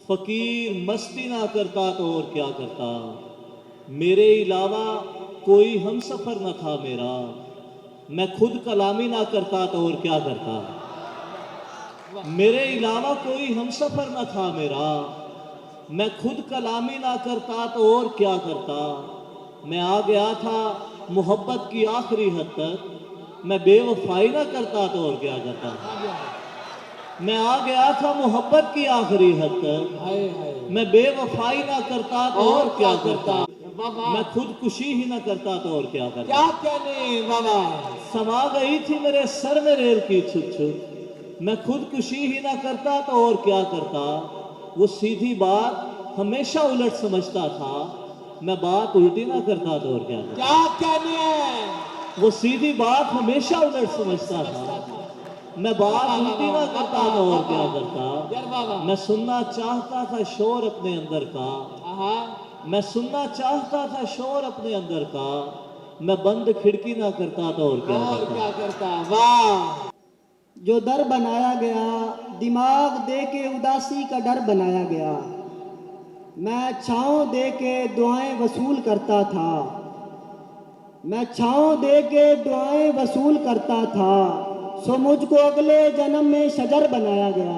फकीर मस्ती ना करता तो और क्या करता, मेरे अलावा कोई हम सफर न था मेरा, मैं खुद कलामी ना करता तो और क्या करता। मेरे अलावा कोई हम सफर न था मेरा, मैं खुद कलामी ना करता तो और क्या करता। मैं आ गया था मोहब्बत की आखिरी हद तक, मैं बेवफाई ना करता तो और क्या करता। मैं आ गया था मोहब्बत की आखिरी हद तक, मैं बेवफाई ना करता तो और क्या करता। मैं खुदकुशी ही ना करता तो और क्या करता। क्या कहने बाबा, समा गई थी मेरे सर में रेल की छुट छुट, मैं खुदकुशी ही ना करता तो और क्या करता। वो सीधी बात हमेशा उलट समझता था, मैं बात उल्टी ना करता तो और क्या करता। क्या कहने, वो सीधी बात हमेशा उलट समझता था, मैं बात उल्टी ना करता तो और क्या करता। मैं सुनना चाहता था शोर अपने अंदर का, मैं सुनना चाहता था शोर अपने अंदर का, मैं बंद खिड़की ना करता तो और क्या करता। वाह। जो डर बनाया गया, दिमाग दे के उदासी का डर बनाया गया। मैं छाँव दे के दुआएं वसूल करता था, मैं छाँव दे के दुआएं वसूल करता था। सो मुझको अगले जन्म में शजर बनाया गया।